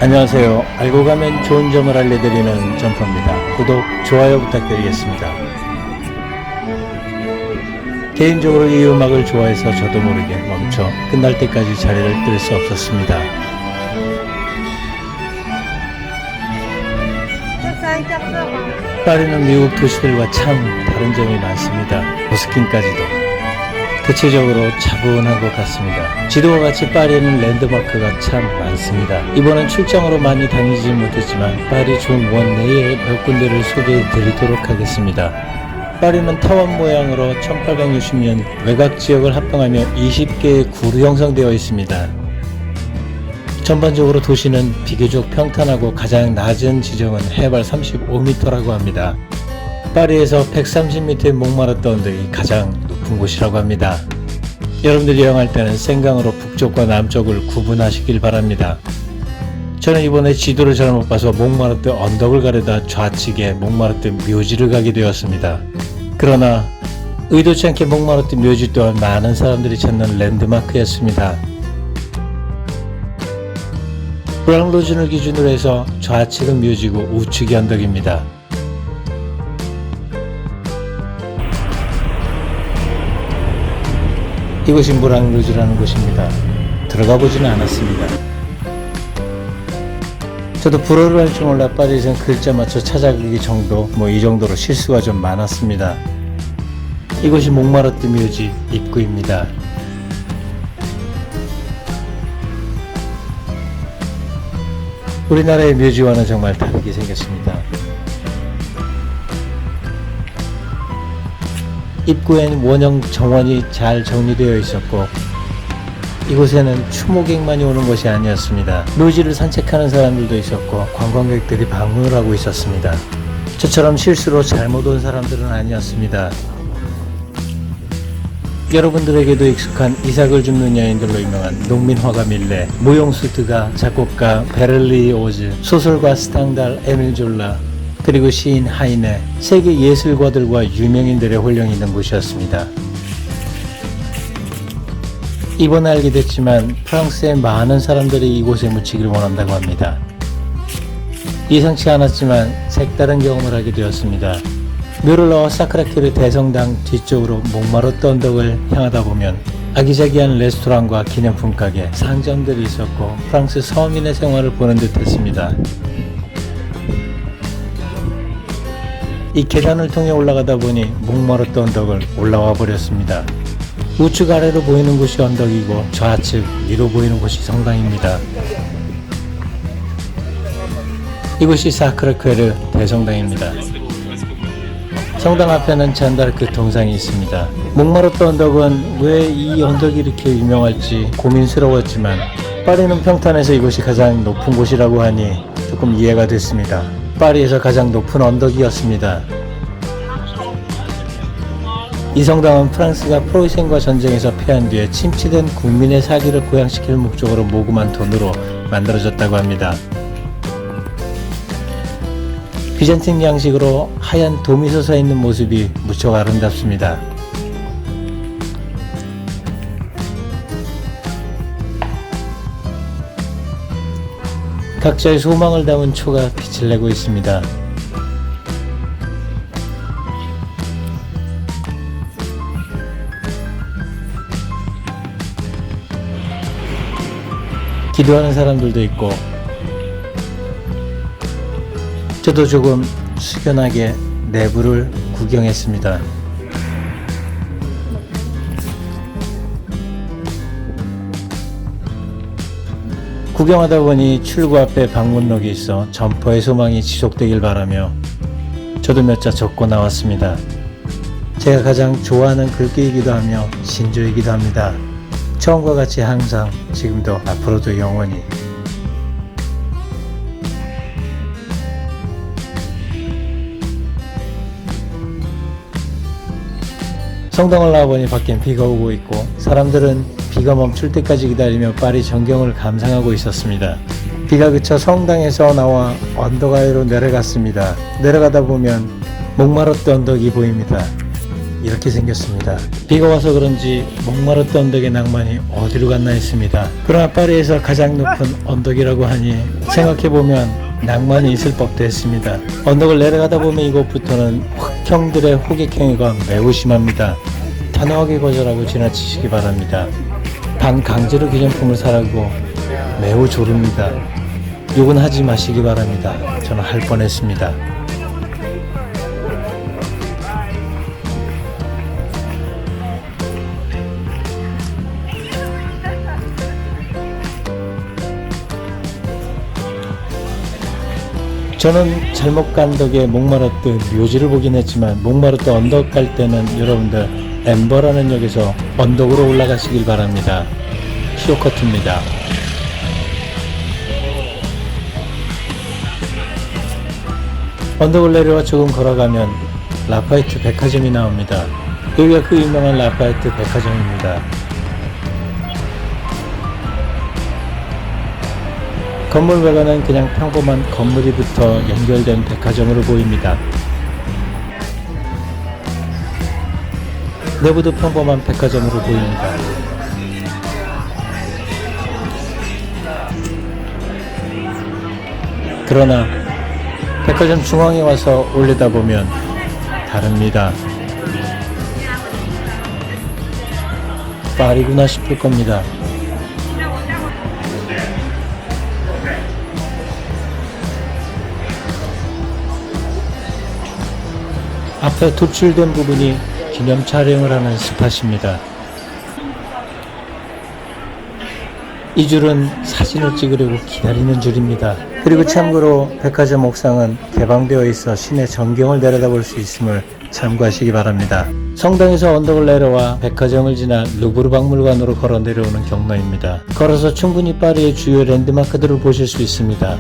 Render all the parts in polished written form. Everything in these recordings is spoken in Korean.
안녕하세요. 알고 가면 좋은 점을 알려드리는 점퍼입니다. 구독, 좋아요 부탁드리겠습니다. 개인적으로 이 음악을 좋아해서 저도 모르게 멈춰 끝날 때까지 자리를 뜰 수 없었습니다. 파리는 미국 도시들과 참 다른 점이 많습니다. 버스킹까지도. 대체적으로 차분한 것 같습니다. 지도와 같이 파리에는 랜드마크가 참 많습니다. 이번엔 출장으로 많이 다니지 못했지만 파리 중원 내에 몇 군데를 소개해 드리도록 하겠습니다. 파리는 타원 모양으로 1860년 외곽 지역을 합병하며 20개의 구로 형성되어 있습니다. 전반적으로 도시는 비교적 평탄하고 가장 낮은 지점은 해발 35m라고 합니다. 파리에서 130m의 몽마르트 언덕이 가장 높은 곳이라고 합니다. 여러분들이 여행할 때는 생강으로 북쪽과 남쪽을 구분하시길 바랍니다. 저는 이번에 지도를 잘못 봐서 몽마르트 언덕을 가려다 좌측에 몽마르트 묘지를 가게 되었습니다. 그러나 의도치 않게 몽마르트 묘지 또한 많은 사람들이 찾는 랜드마크였습니다. 브랑로준을 기준으로 해서 좌측은 묘지고 우측이 언덕입니다. 이곳이 무랑루즈라는 곳입니다. 들어가 보지는 않았습니다. 저도 불어를 할 줄 몰라 파리에서는 글자 맞춰 찾아가기 정도, 이 정도로 실수가 좀 많았습니다. 이곳이 몽마르트 묘지 입구입니다. 우리나라의 묘지와는 정말 다르게 생겼습니다. 입구엔 원형 정원이 잘 정리되어 있었고 이곳에는 추모객만이 오는 것이 아니었습니다. 묘지를 산책하는 사람들도 있었고 관광객들이 방문을 하고 있었습니다. 저처럼 실수로 잘못 온 사람들은 아니었습니다. 여러분들에게도 익숙한 이삭을 줍는 여인들로 유명한 농민화가 밀레, 무용수 드가, 작곡가 베를리 오즈, 소설가 스탕달 에밀 졸라, 그리고 시인 하이네, 세계 예술가들과 유명인들의 혼령이 있는 곳이었습니다. 이번에 알게 됐지만 프랑스의 많은 사람들이 이곳에 묻히기를 원한다고 합니다. 예상치 않았지만 색다른 경험을 하게 되었습니다. 묘를 넣어 사크라키르 대성당 뒤쪽으로 몽마르트 언덕을 향하다 보면 아기자기한 레스토랑과 기념품 가게, 상점들이 있었고 프랑스 서민의 생활을 보는 듯 했습니다. 이 계단을 통해 올라가다 보니 몽마르트 언덕을 올라와 버렸습니다. 우측 아래로 보이는 곳이 언덕이고 좌측 위로 보이는 곳이 성당입니다. 이곳이 사크르케르 대성당입니다. 성당 앞에는 잔다르크 동상이 있습니다. 몽마르트 언덕은 왜 이 언덕이 이렇게 유명할지 고민스러웠지만 파리는 평탄해서 이곳이 가장 높은 곳이라고 하니 조금 이해가 됐습니다. 파리에서 가장 높은 언덕이었습니다. 이 성당은 프랑스가 프로이센과 전쟁에서 패한 뒤에 침체된 국민의 사기를 고양시킬 목적으로 모금한 돈으로 만들어졌다고 합니다. 비잔틴 양식으로 하얀 돔이 솟아 있는 모습이 무척 아름답습니다. 각자의 소망을 담은 초가 빛을 내고 있습니다. 기도하는 사람들도 있고 저도 조금 숙연하게 내부를 구경했습니다. 구경하다 보니 출구 앞에 방문록이 있어 점퍼의 소망이 지속되길 바라며 저도 몇 자 적고 나왔습니다. 제가 가장 좋아하는 글귀이기도 하며 신조이기도 합니다. 처음과 같이 항상, 지금도, 앞으로도 영원히. 성당을 나와보니 밖엔 비가 오고 있고 사람들은 비가 멈출 때까지 기다리며 파리 전경을 감상하고 있었습니다. 비가 그쳐 성당에서 나와 언덕 아래로 내려갔습니다. 내려가다 보면 몽마르트 언덕이 보입니다. 이렇게 생겼습니다. 비가 와서 그런지 목마르던 언덕의 낭만이 어디로 갔나 했습니다. 그러나 파리에서 가장 높은 언덕이라고 하니 생각해보면 낭만이 있을 법도 했습니다. 언덕을 내려가다 보면 이곳부터는 흑형들의 호객행위가 매우 심합니다. 단호하게 거절하고 지나치시기 바랍니다. 반강제로 기념품을 사라고 매우 조릅니다. 욕은 하지 마시기 바랍니다. 저는 할 뻔했습니다. 저는 잘못 간 덕에 목마르듯 묘지를 보긴 했지만 목마르듯 언덕 갈 때는 여러분들 엠버라는 역에서 언덕으로 올라가시길 바랍니다. 쇼커트입니다. 언덕을 내려와 조금 걸어가면 라파이트 백화점이 나옵니다. 여기가 그 유명한 라파이트 백화점입니다. 건물 외관은 그냥 평범한 건물이 붙어 연결된 백화점으로 보입니다. 내부도 평범한 백화점으로 보입니다. 그러나 백화점 중앙에 와서 올려다보면 다릅니다. 파리구나 싶을 겁니다. 앞에 도출된 부분이 기념 촬영을 하는 스팟입니다. 이 줄은 사진을 찍으려고 기다리는 줄입니다. 그리고 참고로 백화점 옥상은 개방되어 있어 시내 전경을 내려다볼 수 있음을 참고하시기 바랍니다. 성당에서 언덕을 내려와 백화점을 지나 루브르 박물관으로 걸어 내려오는 경로입니다. 걸어서 충분히 파리의 주요 랜드마크들을 보실 수 있습니다.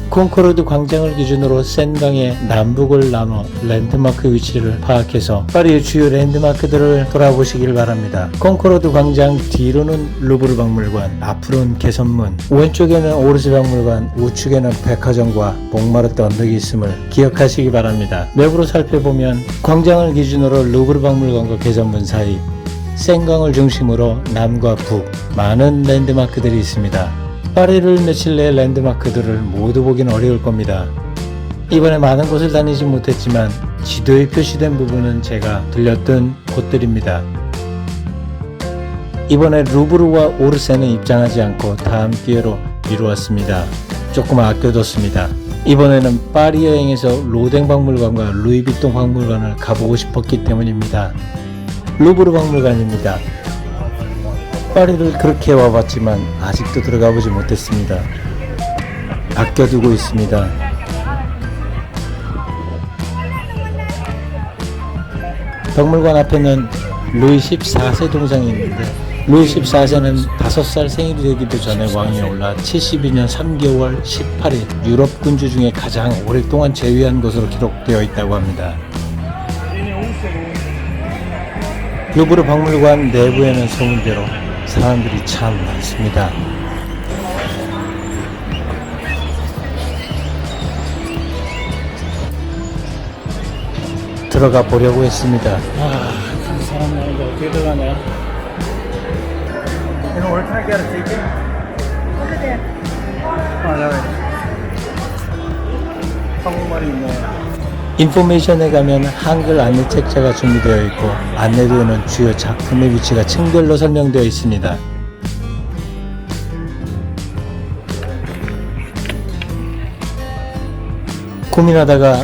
콩코르드 광장을 기준으로 센강의 남북을 나눠 랜드마크 위치를 파악해서 파리의 주요 랜드마크들을 돌아보시길 바랍니다. 콩코르드 광장 뒤로는 루브르 박물관, 앞으로는 개선문, 왼쪽에는 오르세 박물관, 우측에는 백화점과 목마르트 언덕이 있음을 기억하시기 바랍니다. 맵으로 살펴보면 광장을 기준으로 루브르 박물관과 개선문 사이, 센강을 중심으로 남과 북, 많은 랜드마크들이 있습니다. 파리를 며칠 내에 랜드마크들을 모두 보긴 어려울 겁니다. 이번에 많은 곳을 다니지 못했지만 지도에 표시된 부분은 제가 들렸던 곳들입니다. 이번에 루브르와 오르세는 입장하지 않고 다음 기회로 미루었습니다. 조금 아껴뒀습니다. 이번에는 파리 여행에서 로댕 박물관과 루이비통 박물관을 가보고 싶었기 때문입니다. 루브르 박물관입니다. 파리를 그렇게 와봤지만 아직도 들어가보지 못했습니다. 아껴두고 있습니다. 박물관 앞에는 루이 14세 동상이 있는데 루이 14세는 5살 생일이 되기도 전에 왕위에 올라 72년 3개월 18일 유럽 군주 중에 가장 오랫동안 재위한 것으로 기록되어 있다고 합니다. 루브르 박물관 내부에는 소문대로 사람들이 참 많습니다. 들어가 보려고 했습니다. 큰 사람 많은데 어떻게 들어가냐? Where can I get a ticket? Over there. 한국말이 있네. 인포메이션에 가면 한글 안내 책자가 준비되어 있고 안내도에는 주요 작품의 위치가 층별로 설명되어 있습니다. 고민하다가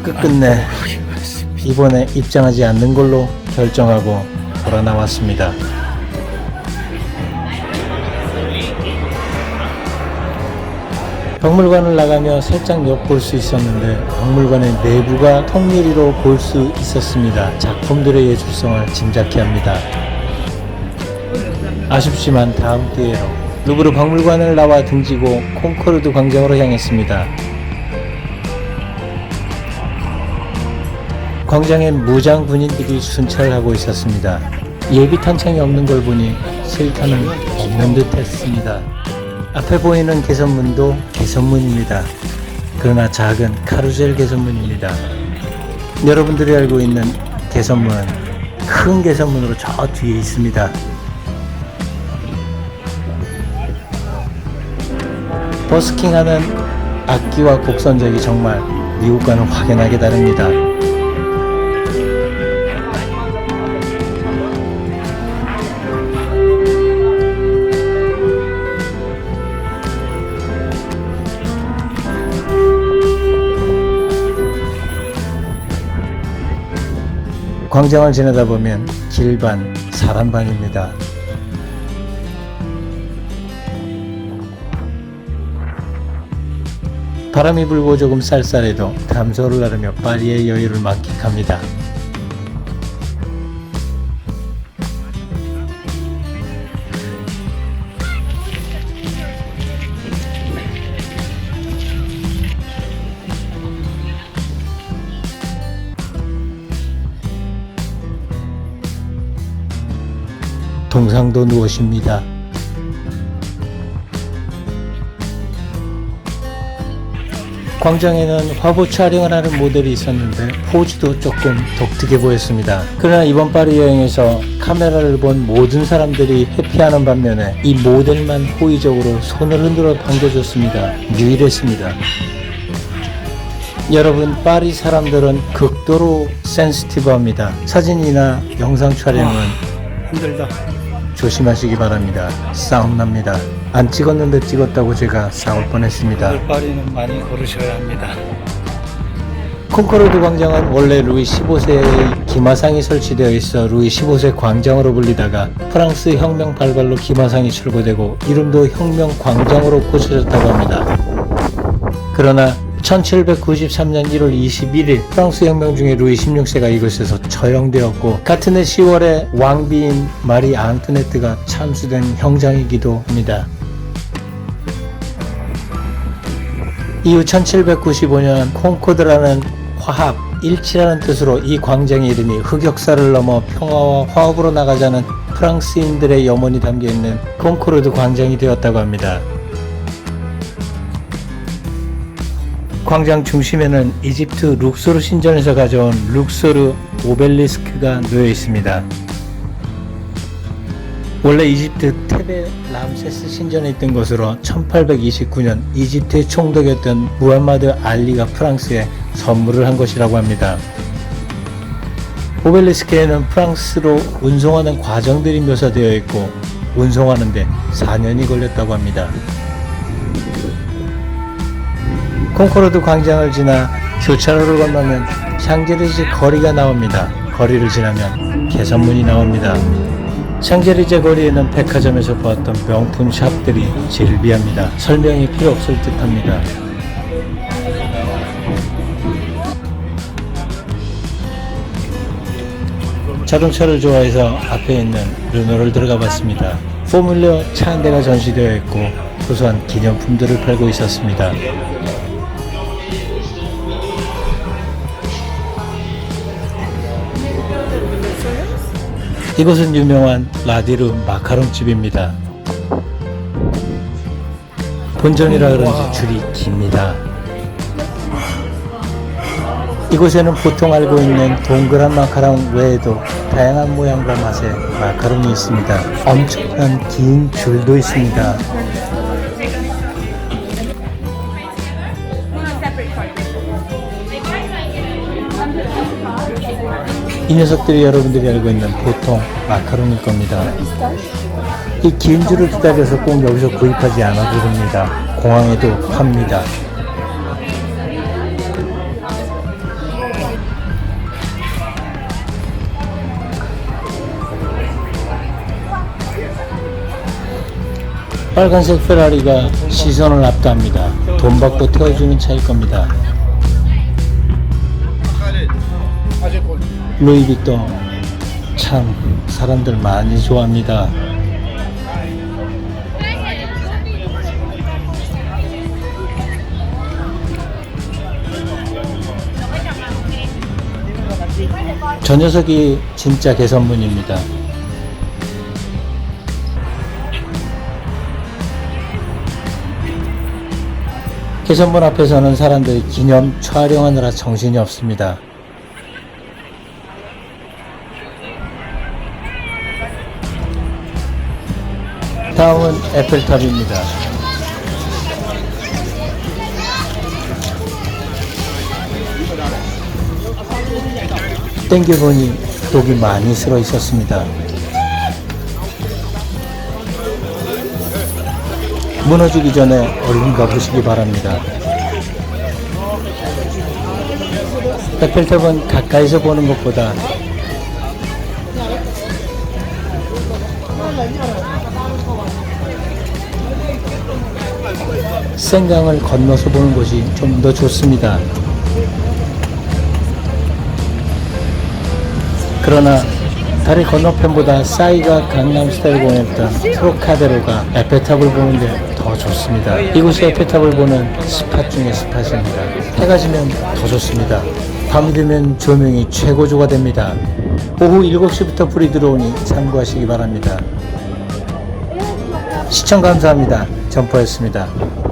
끝끝내 이번에 입장하지 않는 걸로 결정하고 돌아 나왔습니다. 박물관을 나가며 살짝 엿볼 수 있었는데 박물관의 내부가 통유리로 볼 수 있었습니다. 작품들의 예술성을 짐작케 합니다. 아쉽지만 다음 기회로 루브르 박물관을 나와 등지고 콩코르드 광장으로 향했습니다. 광장엔 무장 군인들이 순찰을 하고 있었습니다. 예비 탄창이 없는 걸 보니 실탄은 없는 듯 했습니다. 앞에 보이는 개선문도 개선문입니다. 그러나 작은 카루셀 개선문입니다. 여러분들이 알고 있는 개선문은 큰 개선문으로 저 뒤에 있습니다. 버스킹하는 악기와 곡선적이 정말 미국과는 확연하게 다릅니다. 광장을 지나다 보면 길반, 사람반입니다. 바람이 불고 조금 쌀쌀해도 담소를 나르며 파리의 여유를 만끽합니다. 동상도 누엇입니다. 광장에는 화보 촬영을 하는 모델이 있었는데 포즈도 조금 독특해 보였습니다. 그러나 이번 파리 여행에서 카메라를 본 모든 사람들이 회피하는 반면에 이 모델만 호의적으로 손을 흔들어 반겨줬습니다. 유일했습니다. 여러분, 파리 사람들은 극도로 센시티브합니다. 사진이나 영상 촬영은 힘들다. 조심하시기 바랍니다. 싸움 납니다. 안 찍었는데 찍었다고 제가 싸울 뻔했습니다. 파리는 많이 걸으셔야 합니다. 콩코르드 광장은 원래 루이 15세의 기마상이 설치되어 있어 루이 15세 광장으로 불리다가 프랑스 혁명 발발로 기마상이 철거되고 이름도 혁명 광장으로 고쳐졌다고 합니다. 그러나 1793년 1월 21일 프랑스 혁명 중에 루이 16세가 이곳에서 처형되었고 같은 해 10월에 왕비인 마리 앙투네트가 참수된 형장이기도 합니다. 이후 1795년 콩코드라는 화합, 일치라는 뜻으로 이 광장의 이름이 흑역사를 넘어 평화와 화합으로 나가자는 프랑스인들의 염원이 담겨있는 콩코르드 광장이 되었다고 합니다. 광장 중심에는 이집트 룩소르 신전에서 가져온 룩소르 오벨리스크가 놓여 있습니다. 원래 이집트 테베 람세스 신전에 있던 것으로 1829년 이집트의 총독이었던 무함마드 알리가 프랑스에 선물을 한 것이라고 합니다. 오벨리스크에는 프랑스로 운송하는 과정들이 묘사되어 있고 운송하는데 4년이 걸렸다고 합니다. 콩코르드 광장을 지나 교차로를 건너면 샹젤리제 거리가 나옵니다. 거리를 지나면 개선문이 나옵니다. 샹젤리제 거리에는 백화점에서 보았던 명품 샵들이 즐비합니다. 설명이 필요 없을 듯 합니다. 자동차를 좋아해서 앞에 있는 르노를 들어가 봤습니다. 포뮬러 차 한 대가 전시되어 있고 소소한 기념품들을 팔고 있었습니다. 이곳은 유명한 라디르 마카롱집입니다. 본점이라 그런지 줄이 깁니다. 이곳에는 보통 알고 있는 동그란 마카롱 외에도 다양한 모양과 맛의 마카롱이 있습니다. 엄청난 긴 줄도 있습니다. 이 녀석들이 여러분들이 알고 있는 보통 마카롱일 겁니다. 이 긴 줄을 기다려서 꼭 여기서 구입하지 않아도 됩니다. 공항에도 팝니다. 빨간색 페라리가 시선을 압도합니다. 돈 받고 태워주는 차일 겁니다. 루이비통 참 사람들 많이 좋아합니다. 저 녀석이 진짜 개선문입니다. 개선문 앞에서는 사람들이 기념 촬영하느라 정신이 없습니다. 다음은 에펠탑입니다. 땡겨보니 독이 많이 쓸어 있었습니다. 무너지기 전에 얼른 가보시기 바랍니다. 에펠탑은 가까이서 보는 것보다 센강을 건너서 보는 곳이 좀 더 좋습니다. 그러나 다리 건너편보다 싸이가 강남스타일 공연했던 트로카데로가 에펠탑을 보는데 더 좋습니다. 이곳이 에펠탑을 보는 스팟 중의 스팟입니다. 해가 지면 더 좋습니다. 밤 되면 조명이 최고조가 됩니다. 오후 7시부터 불이 들어오니 참고하시기 바랍니다. 시청 감사합니다. 점퍼였습니다.